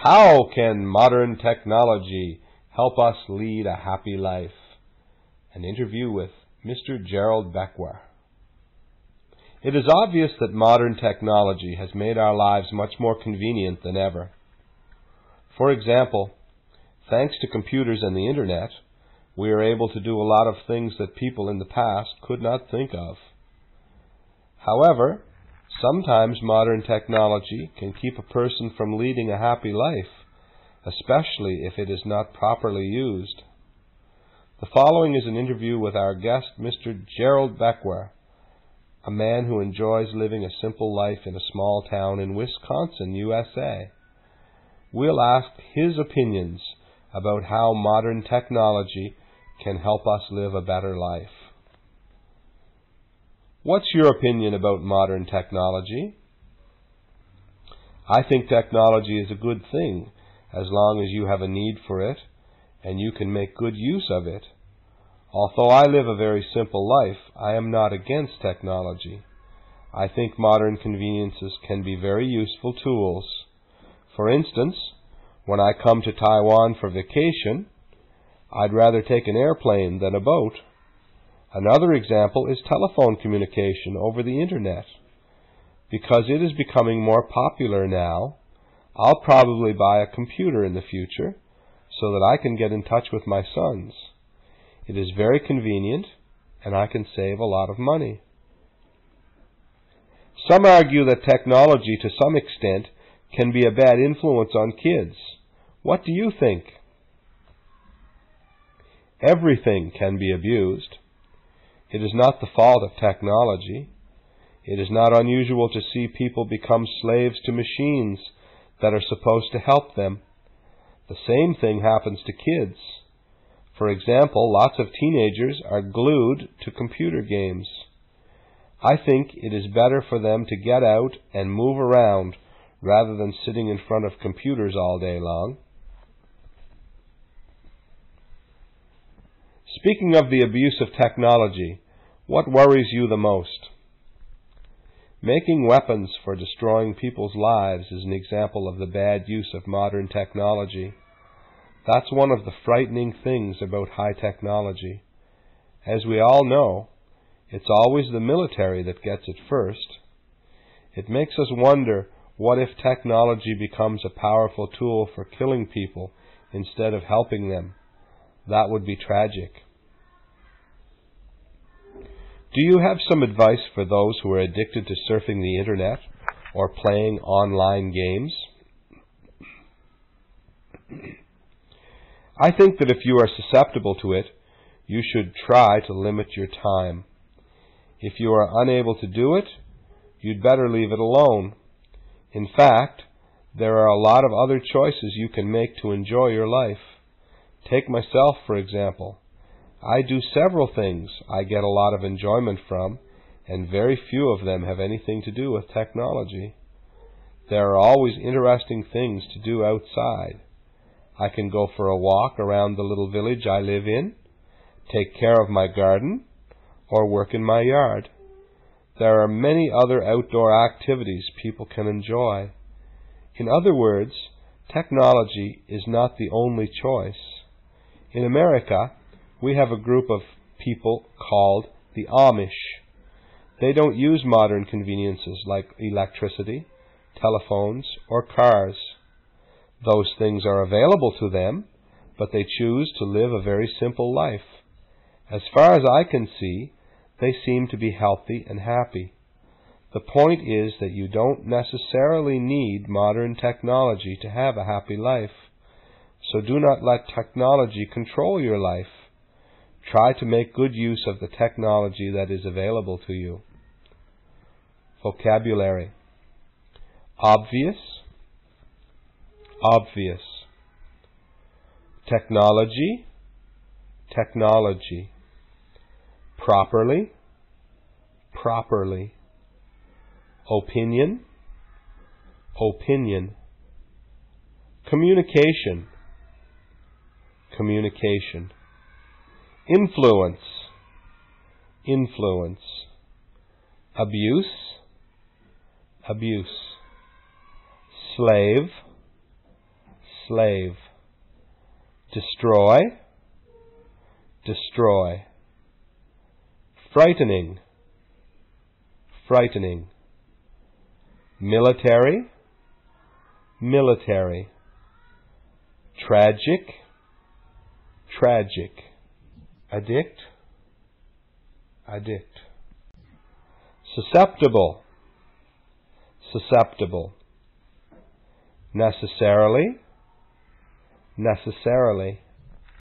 How can modern technology help us lead a happy life? An interview with Mr. Gerald Beckwar. It is obvious that modern technology has made our lives much more convenient than ever. For example, thanks to computers and the Internet, we are able to do a lot of things that people in the past could not think of. However, sometimes modern technology can keep a person from leading a happy life, especially if it is not properly used. The following is an interview with our guest, Mr. Gerald Beckwar, a man who enjoys living a simple life in a small town in Wisconsin, USA. We'll ask his opinions about how modern technology can help us live a better life. What's your opinion about modern technology? I think technology is a good thing as long as you have a need for it and you can make good use of it. Although I live a very simple life, I am not against technology. I think modern conveniences can be very useful tools. For instance, when I come to Taiwan for vacation, I'd rather take an airplane than a boat. Another example is telephone communication over the Internet. Because it is becoming more popular now, I'll probably buy a computer in the future so that I can get in touch with my sons. It is very convenient, and I can save a lot of money. Some argue that technology, to some extent, can be a bad influence on kids. What do you think? Everything can be abused. It is not the fault of technology. It is not unusual to see people become slaves to machines that are supposed to help them. The same thing happens to kids. For example, lots of teenagers are glued to computer games. I think it is better for them to get out and move around rather than sitting in front of computers all day long. Speaking of the abuse of technology, what worries you the most? Making weapons for destroying people's lives is an example of the bad use of modern technology. That's one of the frightening things about high technology. As we all know, it's always the military that gets it first. It makes us wonder, what if technology becomes a powerful tool for killing people instead of helping them? That would be tragic. Do you have some advice for those who are addicted to surfing the Internet or playing online games? I think that if you are susceptible to it, you should try to limit your time. If you are unable to do it, you'd better leave it alone. In fact, there are a lot of other choices you can make to enjoy your life. Take myself, for example. I do several things I get a lot of enjoyment from, and very few of them have anything to do with technology. There are always interesting things to do outside. I can go for a walk around the little village I live in, take care of my garden, or work in my yard. There are many other outdoor activities people can enjoy. In other words, technology is not the only choice. In America, we have a group of people called the Amish. They don't use modern conveniences like electricity, telephones, or cars. Those things are available to them, but they choose to live a very simple life. As far as I can see, they seem to be healthy and happy. The point is that you don't necessarily need modern technology to have a happy life. So do not let technology control your life. Try to make good use of the technology that is available to you. Vocabulary. Obvious. Obvious. Technology. Technology. Properly. Properly. Opinion. Opinion. Communication. Communication. Influence. Influence. Abuse. Abuse. Slave. slave. Destroy, destroy. Frightening, frightening. Military, military. Tragic, tragic. Addict, addict. Susceptible, susceptible. Necessarily, necessarily.